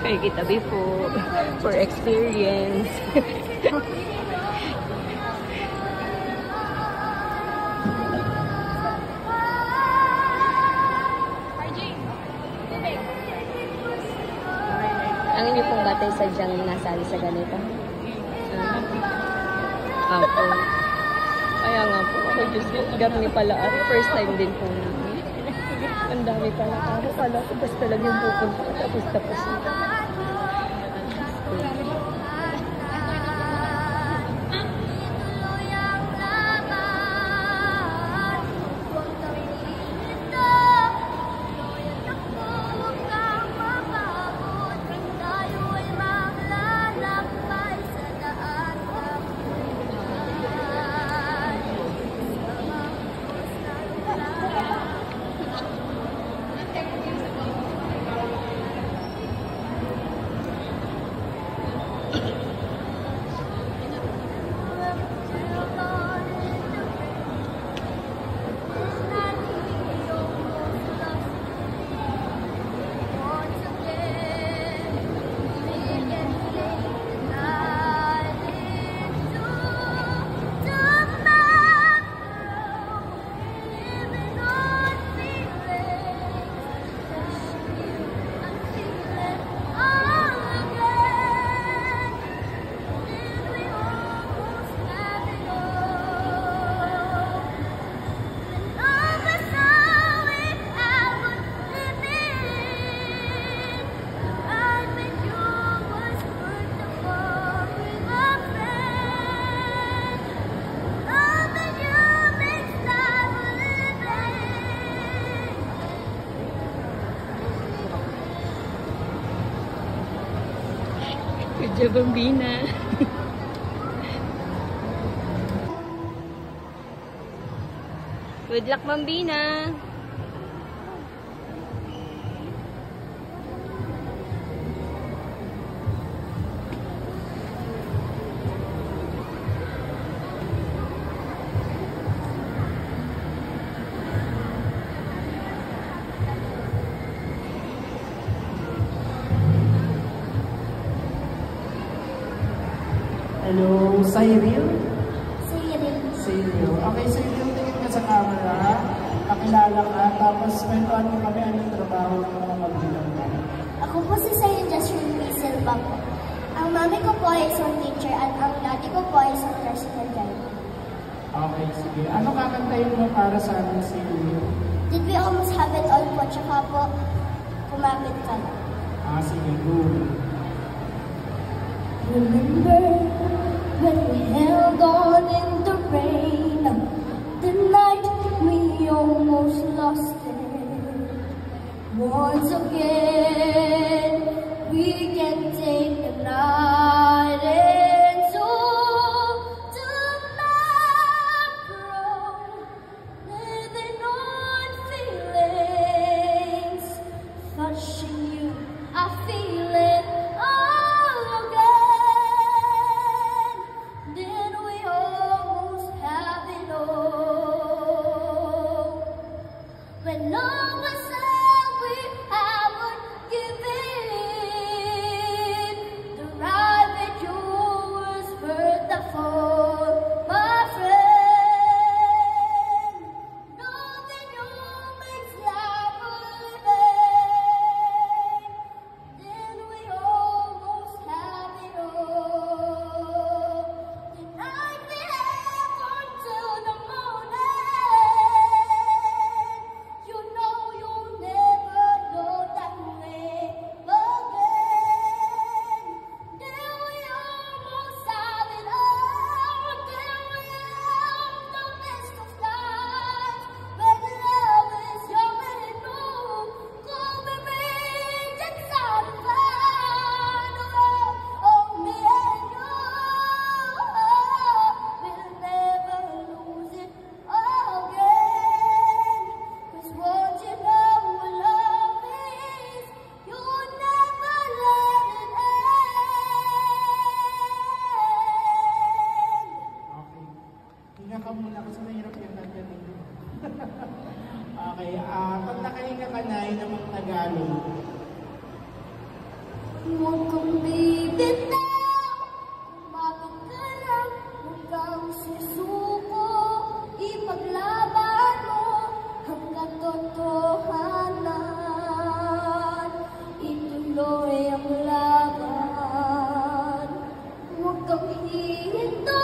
Kay kitabi po for experience. Ang inyo pong batay sadyang nasali sa ganito? Apo. Kaya nga po, ako Diyos ko, garni pala at first time din po namin. Ang dami pala ako. Kala ko basta lang yung pupunta ka tapos na. Good job, Bambina. Good luck, Bambina. Hello, Cyril? Cyril. Okay, Cyril, tingin ka sa camera. Pakilala ka, tapos kwentuhan mo kami anong trabaho ng mga magulang ka. Ako po si Cyril Jasmine P. Silva po. Ang mami ko po ay isang teacher at ang daddy ko po ay isang personal driver. Okay, sige. Ano kakantayin mo para sa amin, Cyril? Did we almost have it all po? Tsaka po, kumapit ka na. Sige, go. Remember when we held on in the rain, the night we almost lost it. Once again, we can take the night into tomorrow, living on feelings, touching you, I feel it all again. Then we almost have it all. When all was said, we haven't given. The ride that yours worth the fall, my friend. Nothing new makes life a living. Then we almost have it all. The night we have until the morning. You know you'll never know that way again. Then we almost have it all. Then we have the best of lives. When love is young and new, come with me, just out of line. Oh, me and you, we'll never lose it again. 'Cause what you know love is, you'll never let it end. Okay. Hinga ka muna kasi mahirap yung kanta ninyo. Okay, pag nakahinga ka na, yun namang Tagalog. Huwag kang bibitaw, kumapit ka lang, huwag kang susuko, ipaglaban mo hanggang totohanan, ituloy ang laban. Huwag kang hihinto,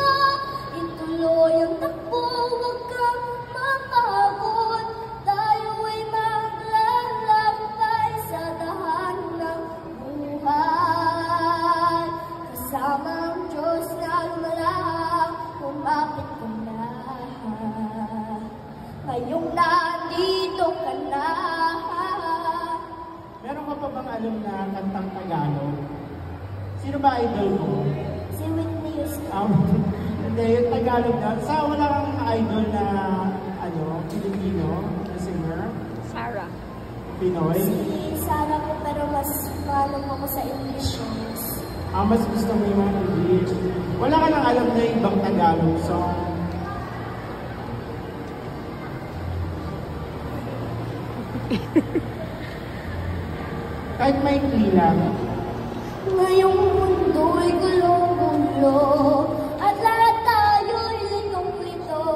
ituloy ang takbo, huwag kang mapagod, tayo ay maglalakbay sa daan ng buhay. Kasama ang Diyos na lumalang, kumapit ka na. Ngayong nandito ka na. Meron ka pa bang alam na kantang Tagalog? Sino ba idol mo? Si Whitney Houston. Hindi, yung Tagalog na. Sa wala kang idol na Filipino na singer? Sarah. Pinoy? Si Sarah ko, pero mas malam ako sa English songs. Mas gusto mo yung mga English. Wala ka nang alam na ibang Tagalog song. Kahit may lang. Ngayong mundo'y gulong-gulo at lahat tayo'y litong-lito,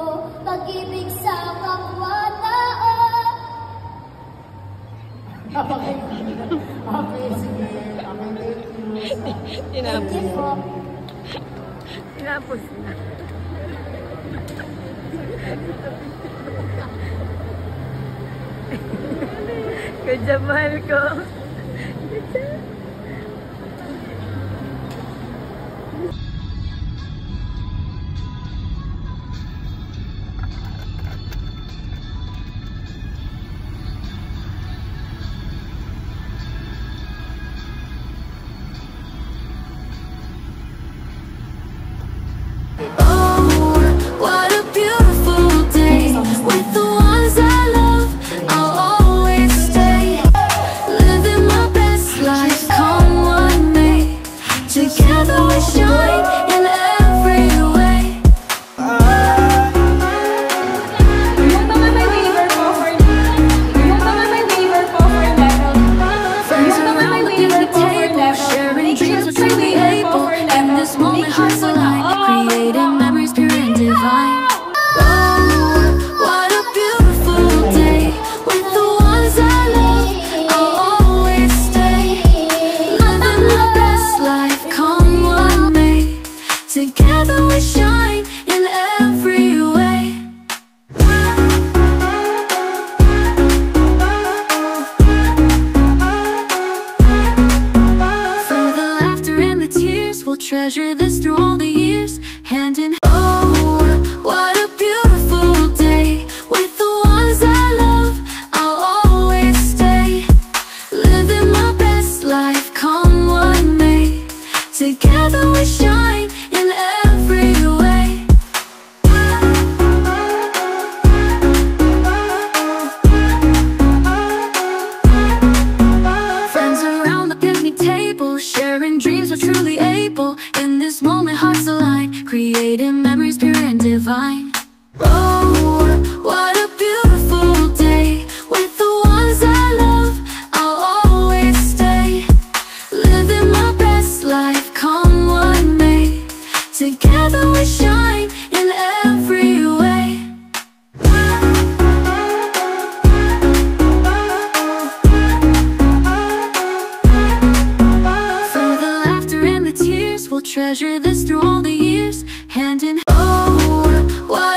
pag-ibig sa kapwa-tao. Okay, sige. Okay, thank you. Tinapos. Po. Tinapos na. Good job, mahal ko. Good job. What a beautiful day with the ones I love. I'll always stay, living my best life. Come what may, together we shine in every way. Friends around the dinner table, sharing dreams we're truly able. In this moment, hearts align, creating memories pure and divine. Oh, what a beautiful day with the ones I love. I'll always stay, living my best life. Come what may, together we shine in every way. For the laughter and the tears, we'll treasure this through all the years, hand in hand. Oh, what a beautiful day with the ones I love. I'll always stay, living my best life. Come what may, together we shine in every way. Friends around the picnic table, sharing dreams we're truly able. In this moment, hearts align, creating memories pure and divine. Oh, what a beautiful day with the ones I love. I'll always stay, living my best life. Come what may, together we shine in every way. For the laughter and the tears, we'll treasure this through all the years, hand in hand. Oh, what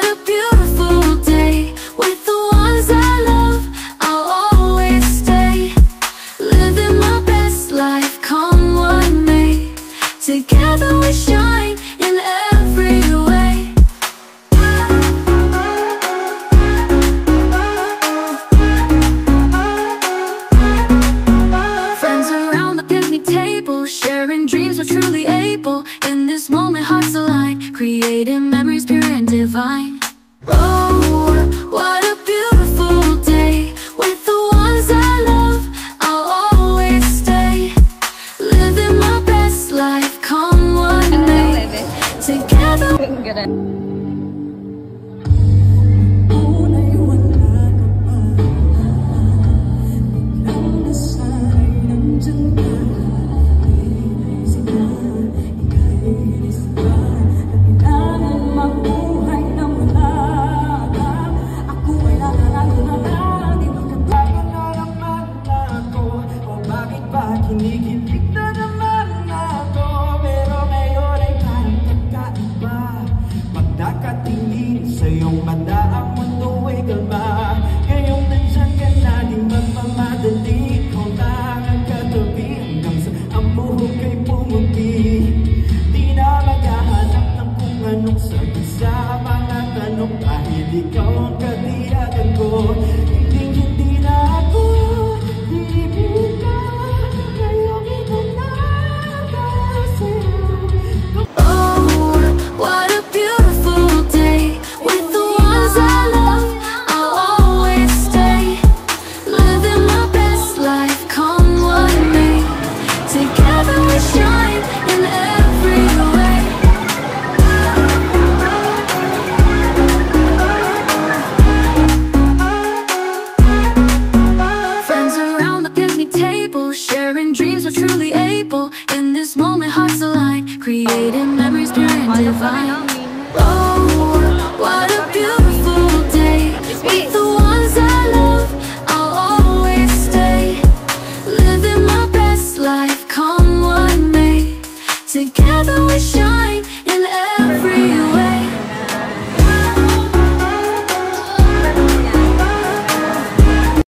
sa iyong mata ang mundo ay kalma. Ngayong nandyan ka na, di magmamadali. Ikaw lang ang katabi hanggang sa ang buhok ay pumuti. Di na maghahanap ng kung anong sagot sa mga tanong, kahit ikaw ang katiyagan ko. Hindi na ako bibig ka, ngayong ikaw na para sa'yo. Oh, what a beautiful day. With the ones I love, I'll always stay. Living my best life, come what may. Together we shine in every way. Friends around the picnic table, sharing dreams, we're truly able. In this moment, hearts align, creating memories pure and divine. Oh, what a beautiful day. With the